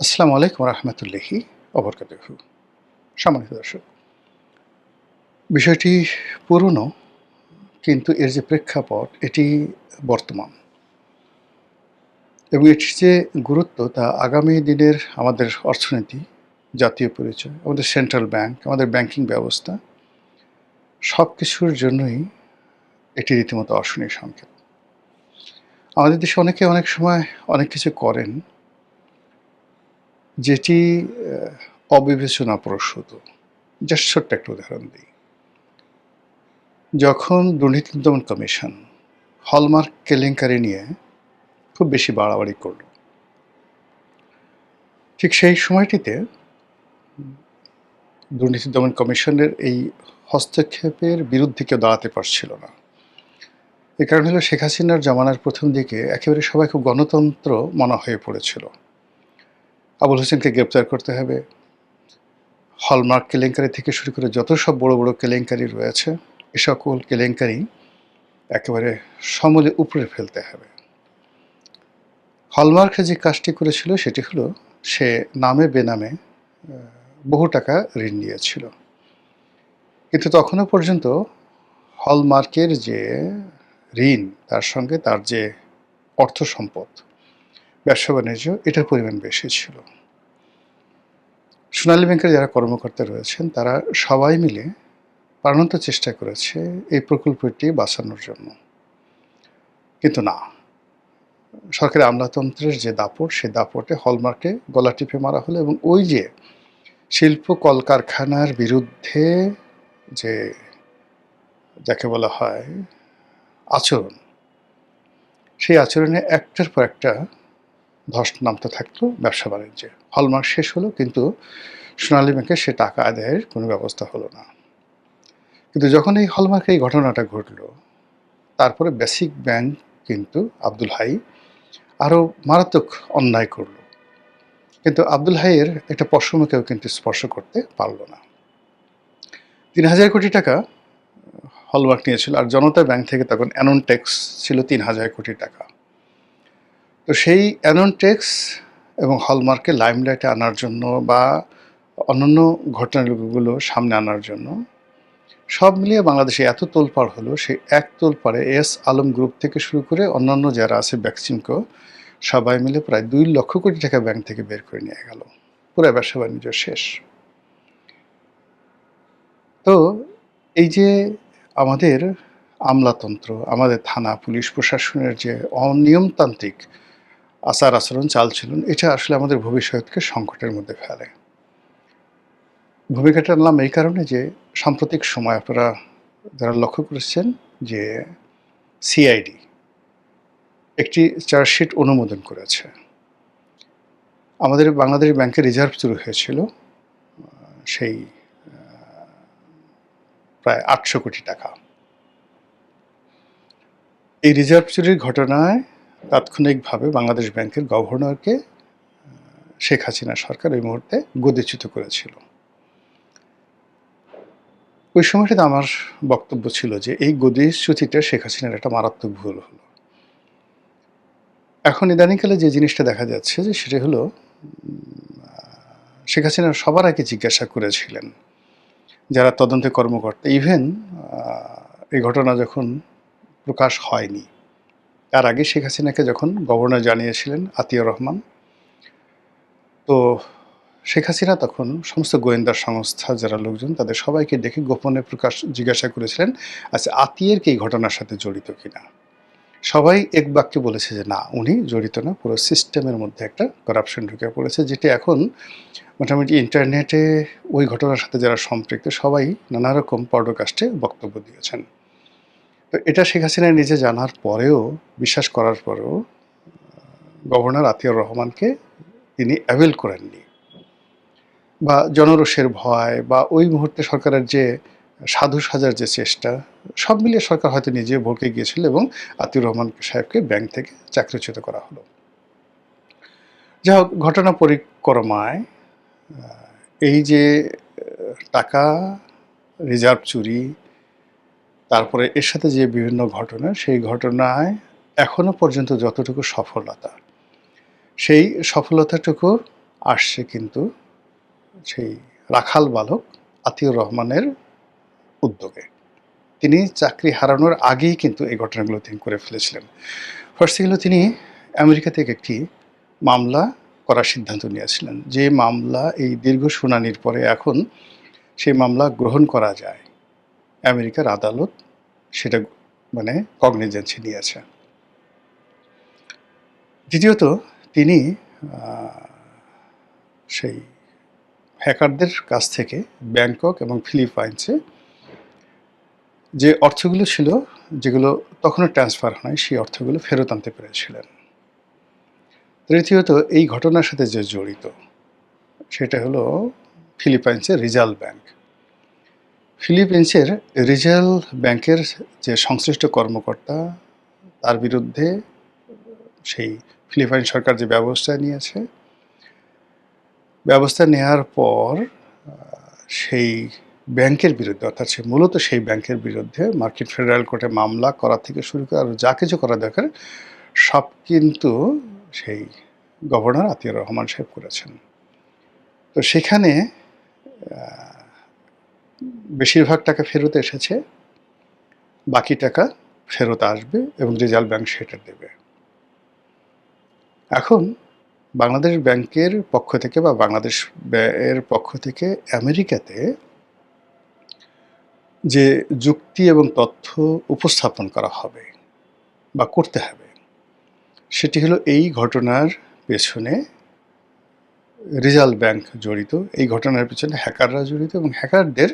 আসসালামু আলাইকুম রহমতুল্লাহি অবরকাতুহু। সম্মানিত দর্শক, বিষয়টি পুরনো, কিন্তু এর যে প্রেক্ষাপট এটি বর্তমান এবং এটির যে গুরুত্ব তা আগামী দিনের আমাদের অর্থনীতি, জাতীয় পরিচয়, আমাদের সেন্ট্রাল ব্যাংক, আমাদের ব্যাংকিং ব্যবস্থা সব কিছুর জন্যই এটি রীতিমতো অশনি সংকেত। আমাদের দেশে অনেকে অনেক সময় অনেক কিছু করেন যেটি অবিবেচনাপ্রসূত। জাস্ট ছোট্ট একটা উদাহরণ দিই। যখন দুর্নীতি দমন কমিশন হলমার্ক কেলেঙ্কারি নিয়ে খুব বেশি বাড়াবাড়ি করল, ঠিক সেই সময়টিতে দুর্নীতি দমন কমিশনের এই হস্তক্ষেপের বিরুদ্ধে কেউ দাঁড়াতে পারছিল না। এ কারণ হলো শেখ হাসিনার জমানার প্রথম দিকে একেবারে সবাই খুব গণতন্ত্র মনা হয়ে পড়েছিল। আবুল হোসেনকে গ্রেপ্তার করতে হবে, হলমার্ক কেলেঙ্কারি থেকে শুরু করে যত সব বড় বড় কেলেঙ্কারি রয়েছে, এ সকল কেলেঙ্কারি একেবারে সমূলে উপড়ে ফেলতে হবে। হলমার্ক যে কাজটি করেছিল সেটি হলো, সে নামে বেনামে বহু টাকা ঋণ নিয়েছিল, কিন্তু তখনও পর্যন্ত হলমার্কের যে ঋণ, তার সঙ্গে তার যে অর্থ সম্পদ, ব্যবসা বাণিজ্য, এটার পরিমাণ বেশি ছিল। সোনালী ব্যাংকের যারা কর্মকর্তা রয়েছেন তারা সবাই মিলে প্রাণান্ত চেষ্টা করেছে এই প্রকল্পটি বাঁচানোর জন্য, কিন্তু না, সরকারি আমলাতন্ত্রের যে দাপট, সেই দাপটে হলমার্কে গলা টিপে মারা হলো। এবং ওই যে শিল্প কলকারখানার বিরুদ্ধে যে যাকে বলা হয় আচরণ, সেই আচরণে একটার পর একটা ধস নামতে থাকলো ব্যবসা বাণিজ্যে। হলমার্ক শেষ হলো, কিন্তু সোনালী ব্যাংকে সে টাকা আদায়ের কোনো ব্যবস্থা হলো না। কিন্তু যখন এই হলমার্কের এই ঘটনাটা ঘটলো, তারপরে বেসিক ব্যাংক কিন্তু আব্দুল হাই আরও মারাত্মক অন্যায় করলো, কিন্তু আব্দুল হাইয়ের একটা পশমকেও কিন্তু স্পর্শ করতে পারল না। ৩,০০০ কোটি টাকা হলমার্ক নিয়েছিল, আর জনতা ব্যাংক থেকে তখন অ্যানন ট্যাক্স ছিল ৩,০০০ কোটি টাকা। তো সেই অ্যানন ট্যাক্স এবং হলমার্ককে লাইমলাইটে আনার জন্য বা অন্যান্য ঘটনাগুলো সামনে আনার জন্য সব মিলিয়ে বাংলাদেশে এত তোলপাড় হলো, সেই এক তোলপাড়ে এস আলম গ্রুপ থেকে শুরু করে অন্যান্য যারা আছে ব্যাকসিমকো, সবাই মিলে প্রায় ২ লক্ষ কোটি টাকা ব্যাংক থেকে বের করে নিয়ে গেল। পুরো ব্যবসা বাণিজ্য শেষ। তো এই যে আমাদের আমলাতন্ত্র, আমাদের থানা পুলিশ প্রশাসনের যে অনিয়মতান্ত্রিক আচার আচরণ, চালচলন, এটা আসলে আমাদের ভবিষ্যৎকে সংকটের মধ্যে ফেলে। ভূমিকাটা আনলাম এই কারণে যে সাম্প্রতিক সময় আপনারা যারা লক্ষ্য করেছেন যে সিআইডি একটি চার্জশিট অনুমোদন করেছে। আমাদের বাংলাদেশ ব্যাংকের রিজার্ভ চুরি হয়েছিল সেই প্রায় ৮০০ কোটি টাকা। এই রিজার্ভ চুরির ঘটনায় তাৎক্ষণিকভাবে বাংলাদেশ ব্যাংকের গভর্নরকে শেখ হাসিনা সরকার ওই মুহূর্তে গদিচ্যুত করেছিল। ওই সময়টাতে আমার বক্তব্য ছিল যে এই গদিচ্যুতিটা শেখ হাসিনার একটা মারাত্মক ভুল হলো। এখন ইদানিংকালে যে জিনিসটা দেখা যাচ্ছে যে সেটা হলো, শেখ হাসিনা সবার আগে জিজ্ঞাসা করেছিলেন যারা তদন্তে কর্মকর্তা, ইভেন এই ঘটনা যখন প্রকাশ হয়নি তার আগে শেখ হাসিনাকে যখন গভর্নর জানিয়েছিলেন আতিয়ার রহমান, তো শেখ হাসিনা তখন সমস্ত গোয়েন্দা সংস্থা যারা লোকজন তাদের সবাইকে ডেকে গোপনে জিজ্ঞাসা করেছিলেন, আচ্ছা আতিয়ার কি এই ঘটনার সাথে জড়িত কিনা। সবাই এক বাক্যে বলেছে যে না, উনি জড়িত না, পুরো সিস্টেমের মধ্যে একটা করাপশন ঢুকে পড়েছে, যেটি এখন মোটামুটি ইন্টারনেটে ওই ঘটনার সাথে যারা সম্পৃক্ত সবাই নানা রকম পডকাস্টে বক্তব্য দিয়েছেন। তো এটা শেখ হাসিনা নিজে জানার পরেও, বিশ্বাস করার পরেও গভর্নর আতিয়ার রহমানকে তিনি অ্যাভেল করেননি, বা জনরোষের ভয় বা ওই মুহূর্তে সরকারের যে সাধু সাজার যে চেষ্টা, সব মিলিয়ে সরকার হয়তো নিজে ভড়কে গিয়েছিল এবং আতিউর রহমান সাহেবকে ব্যাংক থেকে চাকরিচ্যুত করা হলো। যা হোক, ঘটনা পরিক্রমায় এই যে টাকা রিজার্ভ চুরি, তারপরে এর সাথে যে বিভিন্ন ঘটনা, সেই ঘটনায় এখনো পর্যন্ত যতটুকু সফলতা, সেই সফলতাটুকু আসছে কিন্তু সেই রাখাল বালক আতিউর রহমানের উদ্যোগে। তিনি চাকরি হারানোর আগেই কিন্তু এই ঘটনাগুলো তিনি করে ফেলেছিলেন। ফার্স্টে হলো তিনি আমেরিকা থেকে একটি মামলা করার সিদ্ধান্ত নিয়েছিলেন। যে মামলা এই দীর্ঘ শুনানির পরে এখন সেই মামলা গ্রহণ করা যায়। আমেরিকার আদালত সেটা মানে কগনিজেন্সে নিয়েছে। দ্বিতীয়ত তিনি সেই হ্যাকারদের কাছ থেকে ব্যাংকক এবং ফিলিপাইন্সে যে অর্থগুলো ছিল, যেগুলো তখনও ট্রান্সফার হয়, সেই অর্থগুলো ফেরত আনতে পেরেছিলেন। তৃতীয়ত এই ঘটনার সাথে যে জড়িত সেটা হলো ফিলিপাইন্সের রিজার্ভ ব্যাংক। ফিলিপাইন্সের রিজার্ভ ব্যাংকের যে সংশ্লিষ্ট কর্মকর্তা, তার বিরুদ্ধে সেই ফিলিপাইন সরকার যে ব্যবস্থা নিয়েছে, ব্যবস্থা নেওয়ার পর সেই ব্যাংকের বিরুদ্ধে, অর্থাৎ মূলত সেই ব্যাংকের বিরুদ্ধে মার্কিন ফেডারেল কোর্টে মামলা করা থেকে শুরু করে আরও যা কিছু করা দরকার সব কিন্তু সেই গভর্নর আতিউর রহমান সাহেব করেছেন। তো সেখানে বেশিরভাগ টাকা ফেরত এসেছে, বাকি টাকা ফেরত আসবে এবং রিজার্ভ ব্যাংক সেটা দেবে। এখন বাংলাদেশ ব্যাংকের পক্ষ থেকে বা বাংলাদেশ এর পক্ষ থেকে আমেরিকাতে যে যুক্তি এবং তথ্য উপস্থাপন করা হবে বা করতে হবে, সেটি হলো এই ঘটনার পেছনে রিজার্ভ ব্যাংক জড়িত, এই ঘটনার পেছনে হ্যাকাররা জড়িত এবং হ্যাকারদের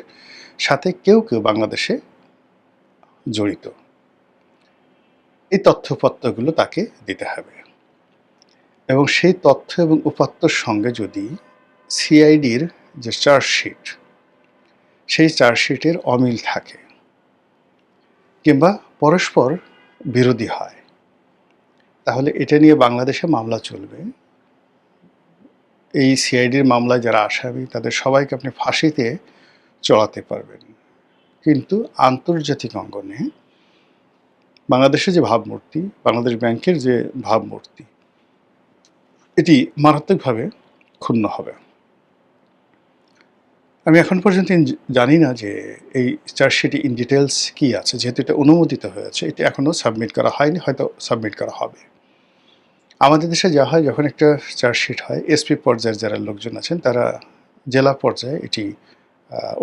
সাথে কেউ কেউ বাংলাদেশে জড়িত। এই তথ্যপত্রগুলো তাকে দিতে হবে এবং সেই তথ্য এবং উপাত্তর সঙ্গে যদি সিআইডির যে চার্জশিট, সেই চার্জশিটের অমিল থাকে কিংবা পরস্পর বিরোধী হয়, তাহলে এটা নিয়ে বাংলাদেশে মামলা চলবে। এই সিআইডির মামলায় যারা আসামি তাদের সবাইকে আপনি ফাঁসিতে চড়াতে পারবেন, কিন্তু আন্তর্জাতিক অঙ্গনে বাংলাদেশের যে ভাবমূর্তি, বাংলাদেশ ব্যাংকের যে ভাবমূর্তি, এটি মারাত্মকভাবে ক্ষুণ্ণ হবে। আমি এখন পর্যন্ত জানি না যে এই চার্জশিটে ইন ডিটেলস কী আছে, যেহেতু এটা অনুমোদিত হয়েছে, এটা এখনও সাবমিট করা হয়নি, হয়তো সাবমিট করা হবে। আমাদের দেশে যা হয়, যখন একটা চার্জশিট হয়, এসপি পর্যায়ের যারা লোকজন আছেন তারা জেলা পর্যায়ে এটি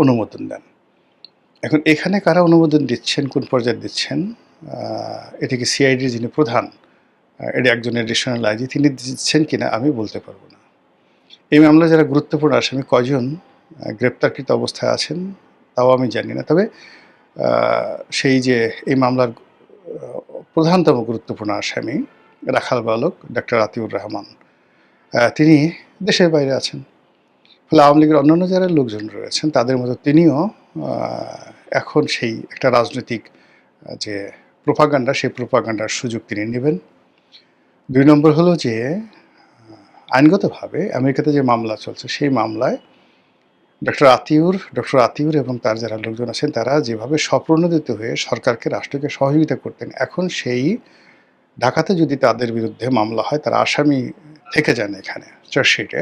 অনুমোদন দেন। এখন এখানে কারা অনুমোদন দিচ্ছেন, কোন পর্যায়ে দিচ্ছেন, এটিকে সিআইডির যিনি প্রধান, এটি একজন এডিশনাল আইজি, তিনি দিচ্ছেন কিনা আমি বলতে পারবো না। এই মামলায় যারা গুরুত্বপূর্ণ আসামি কজন গ্রেপ্তারকৃত অবস্থায় আছেন তাও আমি জানি না। তবে সেই যে এই মামলার প্রধানতম গুরুত্বপূর্ণ আসামি রাখাল বালক ডক্টর আতিউর রহমান, তিনি দেশের বাইরে আছেন। ফলে আওয়ামী লীগের অন্যান্য যারা লোকজন রয়েছেন তাদের মতো তিনিও এখন সেই একটা রাজনৈতিক যে প্রোপাগান্ডা, সেই প্রোপাগান্ডার সুযোগ তিনি নেবেন। ২ নম্বর হলো যে আইনগতভাবে আমেরিকাতে যে মামলা চলছে, সেই মামলায় ডক্টর আতিউর এবং তার যারা লোকজন আছেন তারা যেভাবে স্বপ্রণোদিত হয়ে সরকারকে, রাষ্ট্রকে সহযোগিতা করতেন, এখন সেই ঢাকাতে যদি তাদের বিরুদ্ধে মামলা হয়, তারা আসামি থেকে যান এখানে চার্জশিটে,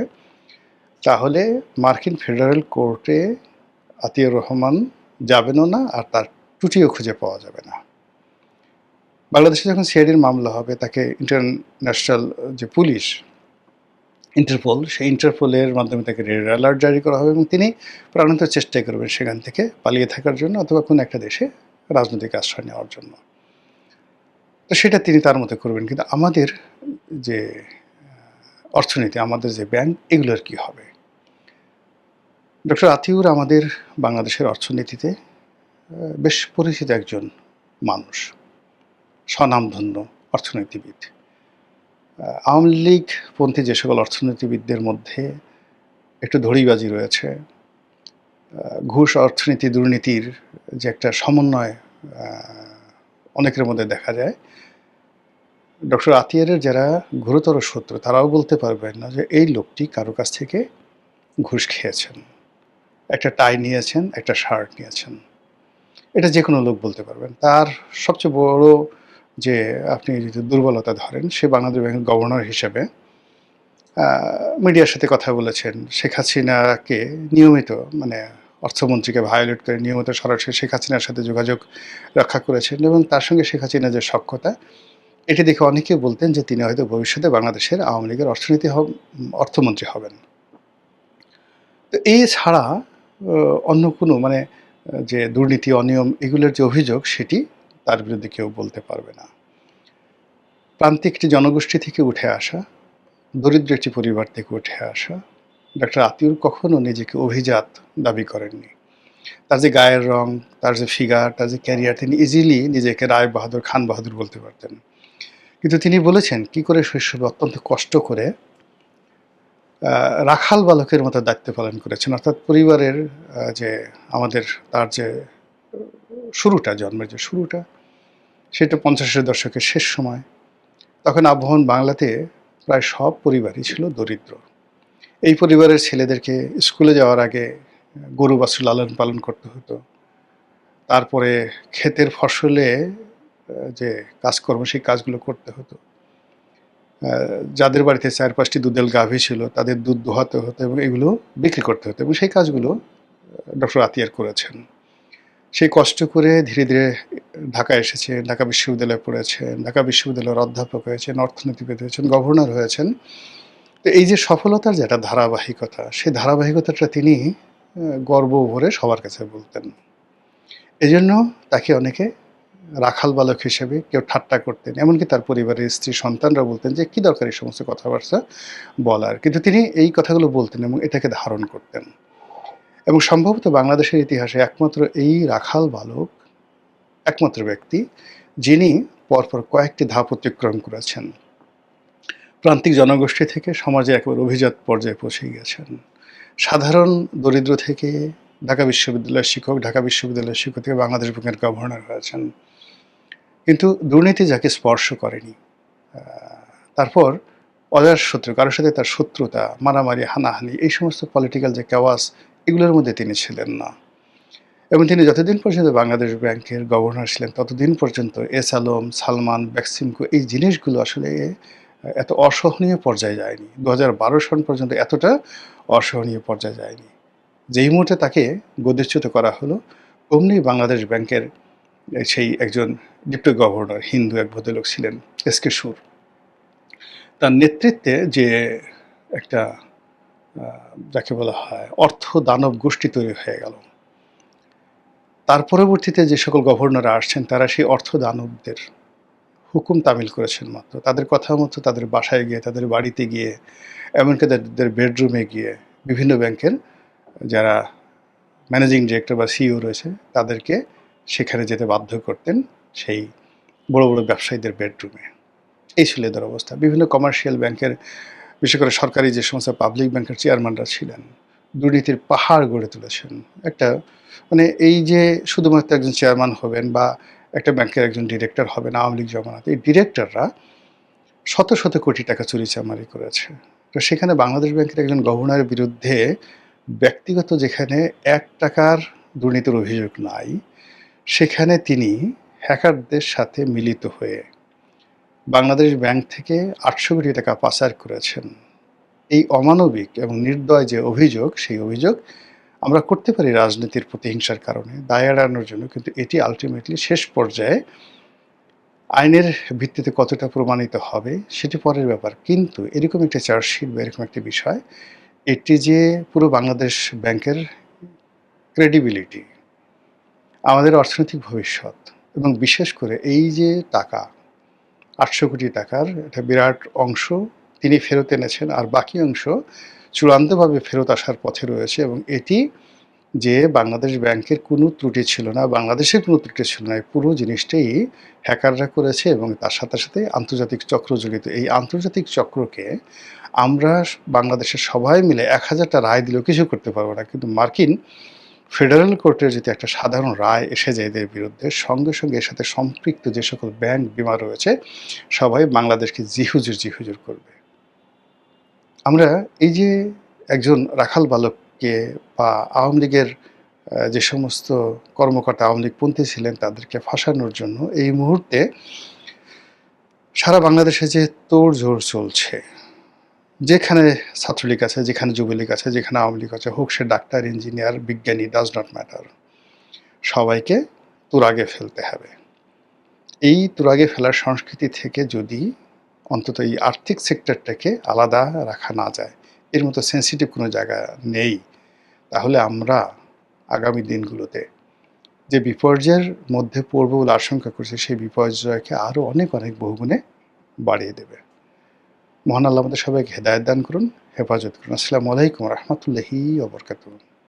তাহলে মার্কিন ফেডারেল কোর্টে আতিউর রহমান যাবেনও না, আর তার টুটিও খুঁজে পাওয়া যাবে না। বাংলাদেশে যখন সিআইডির মামলা হবে, তাকে ইন্টারন্যাশনাল যে পুলিশ, ইন্টারপোল, সেই ইন্টারপোলের মাধ্যমে তাকে রেড অ্যালার্ট জারি করা হবে এবং তিনি প্রাণান্ত চেষ্টা করবেন সেখান থেকে পালিয়ে থাকার জন্য অথবা কোনো একটা দেশে রাজনৈতিক আশ্রয় নেওয়ার জন্য। তো সেটা তিনি তার মতো করবেন, কিন্তু আমাদের যে অর্থনীতি, আমাদের যে ব্যাংক, এগুলোর কি হবে? ডক্টর আতিউর আমাদের বাংলাদেশের অর্থনীতিতে বেশ পরিচিত একজন মানুষ, স্বনামধন্য অর্থনীতিবিদ। আওয়ামী লীগপন্থী যে সকল অর্থনীতিবিদদের মধ্যে একটু ধড়িবাজি রয়েছে, ঘুষ, অর্থনীতি, দুর্নীতির যে একটা সমন্বয় অনেকের মধ্যে দেখা যায়, ডক্টর আতিয়ারের যারা ঘোরতর শত্রু তারাও বলতে পারবেন না যে এই লোকটি কারো কাছ থেকে ঘুষ খেয়েছেন, একটা টাই নিয়েছেন, একটা শার্ট নিয়েছেন, এটা যে কোনো লোক বলতে পারবেন। তার সবচেয়ে বড় যে আপনি যদি দুর্বলতা ধরেন, সে বাংলাদেশ ব্যাংকের গভর্নর হিসেবে মিডিয়ার সাথে কথা বলেছেন। শেখ হাসিনাকে নিয়মিত মানে অর্থমন্ত্রীকে ভায়োলেট করে নিয়মিত সরাসরি শেখ হাসিনার সাথে যোগাযোগ রক্ষা করেছেন এবং তার সঙ্গে শেখ হাসিনার যে সখ্যতা, এটি দেখে অনেকে বলতেন যে তিনি হয়তো ভবিষ্যতে বাংলাদেশের আওয়ামী লীগের অর্থমন্ত্রী হবেন। তো এছাড়া অন্য কোনো মানে যে দুর্নীতি, অনিয়ম এগুলোর যে অভিযোগ সেটি তার বিরুদ্ধে কেউ বলতে পারবে না। প্রান্তিক একটি জনগোষ্ঠী থেকে উঠে আসা, দরিদ্র একটি পরিবার থেকে উঠে আসা ডক্টর আতিউর কখনো নিজেকে অভিজাত দাবি করেননি। তার যে গায়ের রং, তার যে ফিগার, তার যে ক্যারিয়ার, তিনি ইজিলি নিজেকে রায় বাহাদুর, খান বাহাদুর বলতে পারতেন। কিন্তু তিনি বলেছেন কি করে শৈশবে অত্যন্ত কষ্ট করে রাখাল বালকের মতো দায়িত্ব পালন করেছেন। অর্থাৎ পরিবারের যে আমাদের তার যে শুরুটা, জন্মের যে শুরুটা, সেটা ৫০-এর দশকের শেষ সময়। তখন আবহমান বাংলাতে প্রায় সব পরিবারই ছিল দরিদ্র। এই পরিবারের ছেলেদেরকে স্কুলে যাওয়ার আগে গরু বাছুর লালন পালন করতে হতো। তারপরে ক্ষেতের ফসলে যে কাজকর্ম সেই কাজগুলো করতে হতো। যাদের বাড়িতে ৪-৫টি দুধেল গাভী ছিল তাদের দুধ দোহাতে হতো এবং এগুলো বিক্রি করতে হতো এবং সেই কাজগুলো ডক্টর আতিয়ার করেছেন। সেই কষ্ট করে ধীরে ধীরে ঢাকায় এসেছেন, ঢাকা বিশ্ববিদ্যালয়ে পড়েছেন, ঢাকা বিশ্ববিদ্যালয়ের অধ্যাপক হয়েছেন, অর্থনীতিবিদ হয়েছেন, গভর্নর হয়েছেন। তো এই যে সফলতার যে একটা ধারাবাহিকতা, সেই ধারাবাহিকতাটা তিনি গর্ব ভরে সবার কাছে বলতেন। এজন্য তাকে অনেকে রাখাল বালক হিসেবে কেউ ঠাট্টা করতেন। এমনকি তার পরিবারের স্ত্রী সন্তানরা বলতেন যে কী দরকার এই সমস্ত কথাবার্তা বলার। কিন্তু তিনি এই কথাগুলো বলতেন এবং এটাকে ধারণ করতেন। এবং সম্ভবত বাংলাদেশের ইতিহাসে একমাত্র এই রাখাল বালক একমাত্র ব্যক্তি যিনি পরপর কয়েকটি ধাপ অতিক্রম করেছেন। প্রান্তিক জনগোষ্ঠী থেকে সমাজে একেবারে অভিজাত পর্যায়ে পৌঁছে গিয়েছেন। সাধারণ দরিদ্র থেকে ঢাকা বিশ্ববিদ্যালয়ের শিক্ষক, ঢাকা বিশ্ববিদ্যালয়ের শিক্ষক থেকে বাংলাদেশ ব্যাংকের গভর্নর হয়েছেন। কিন্তু দুর্নীতি যাকে স্পর্শ করেনি, তারপর অজাতশত্রু, কারোর সাথে তার শত্রুতা, মারামারি, হানাহানি, এই সমস্ত পলিটিক্যাল যে কেওয়াস, এগুলোর মধ্যে তিনি ছিলেন না। এবং তিনি যতদিন পর্যন্ত বাংলাদেশ ব্যাংকের গভর্নর ছিলেন ততদিন পর্যন্ত এস আলম, সালমান, বেক্সিমকো এই জিনিসগুলো আসলে এত অসহনীয় পর্যায়ে যায়নি। ২০১২ সন পর্যন্ত এতটা অসহনীয় পর্যায়ে যায়নি। যেই মুহূর্তে তাকে গদিচ্যুত করা হলো, অমনি বাংলাদেশ ব্যাংকের সেই একজন ডেপুটি গভর্নর, হিন্দু এক ভদ্রলোক ছিলেন, এস.কে. সুর, তার নেতৃত্বে যে একটা যাকে বলা হয় অর্থ দানব গোষ্ঠী তৈরি হয়ে গেল। তার পরবর্তীতে যে সকল গভর্নররা আসছেন তারা সেই অর্থ দানবদের হুকুম তামিল করেছেন মাত্র। তাদের কথা মতো তাদের বাসায় গিয়ে, তাদের বাড়িতে গিয়ে, এমনকি তাদের বেডরুমে গিয়ে বিভিন্ন ব্যাংকের যারা ম্যানেজিং ডিরেক্টর বা সিইও রয়েছে তাদেরকে সেখানে যেতে বাধ্য করতেন, সেই বড় বড় ব্যবসায়ীদের বেডরুমে। এই ছিল এদের অবস্থা। বিভিন্ন কমার্শিয়াল ব্যাংকের, বিশেষ করে সরকারি যে সমস্ত পাবলিক ব্যাংকের চেয়ারম্যানরা ছিলেন, দুর্নীতির পাহাড় গড়ে তুলেছেন। একটা মানে এই যে শুধুমাত্র একজন চেয়ারম্যান হবেন বা একটা ব্যাংকের একজন ডিরেক্টর হবেন আওয়ামী লীগ জমানাতে, এই ডিরেক্টররা শত শত কোটি টাকা চুরিচামারি করেছে। তো সেখানে বাংলাদেশ ব্যাংকের একজন গভর্নরের বিরুদ্ধে ব্যক্তিগত যেখানে ৳১ দুর্নীতির অভিযোগ নাই, সেখানে তিনি হ্যাকারদের সাথে মিলিত হয়ে বাংলাদেশ ব্যাংক থেকে ৮০০ কোটি টাকা পাচার করেছেন। এই অমানবিক এবং নির্দয় যে অভিযোগ, সেই অভিযোগ আমরা করতে পারি রাজনীতির প্রতিহিংসার কারণে, দায় এড়ানোর জন্য, কিন্তু এটি আলটিমেটলি শেষ পর্যায়ে আইনের ভিত্তিতে কতটা প্রমাণিত হবে সেটি পরের ব্যাপার। কিন্তু এরকম একটা চার্জশিট বা এরকম একটি বিষয়, এটি যে পুরো বাংলাদেশ ব্যাংকের ক্রেডিবিলিটি, আমাদের অর্থনৈতিক ভবিষ্যৎ এবং বিশেষ করে এই যে টাকা ৮০০ কোটি টাকার একটা বিরাট অংশ তিনি ফেরত এনেছেন, আর বাকি অংশ চূড়ান্তভাবে ফেরত আসার পথে রয়েছে। এবং এটি যে বাংলাদেশ ব্যাংকের কোনো ত্রুটি ছিল না, বাংলাদেশের কোনো ত্রুটি ছিল না, এই পুরো জিনিসটাই হ্যাকাররা করেছে এবং তার সাথে সাথে আন্তর্জাতিক চক্র জড়িত। এই আন্তর্জাতিক চক্রকে আমরা বাংলাদেশের সবাই মিলে ১০০০টা রায় দিলেও কিছু করতে পারবো না, কিন্তু মার্কিন ফেডারেল কোর্টের যদি একটা সাধারণ রায় এসে যায় এদের বিরুদ্ধে, সঙ্গে সঙ্গে এর সাথে সম্পৃক্ত যে সকল ব্যাংক বিমা রয়েছে সবাই বাংলাদেশকে জিহুজুর জিহুজুর করবে। আমরা এই যে একজন রাখাল বালককে বা আওয়ামী লীগের যে সমস্ত কর্মকর্তা আওয়ামী লীগপন্থী ছিলেন তাদেরকে ফাঁসানোর জন্য এই মুহূর্তে সারা বাংলাদেশে যে তোড়জোড় চলছে, যেখানে ছাত্রলীগ আছে, যেখানে যুবলীগ আছে, যেখানে আওয়ামী লীগ আছে, হোক সে ডাক্তার, ইঞ্জিনিয়ার, বিজ্ঞানী, ডাজ নট ম্যাটার। সবাইকে তুরাগে ফেলতে হবে। এই তুরাগে ফেলার সংস্কৃতি থেকে যদি অন্তত এই আর্থিক সেক্টরটাকে আলাদা রাখা না যায়, এর মতো সেন্সিটিভ কোনো জায়গা নেই, তাহলে আমরা আগামী দিনগুলোতে যে বিপর্যয়ের মধ্যে পড়ব বলে আশঙ্কা করছি, সেই বিপর্যয়কে আরও অনেক অনেক বহুগুণে বাড়িয়ে দেবে। মহান আল্লাহ আমাদের সবাইকে হেদায়েত দান করুন, হেফাজত করুন। আসসালামু আলাইকুম রহমতুল্লাহি ওয়া বারাকাতুহু।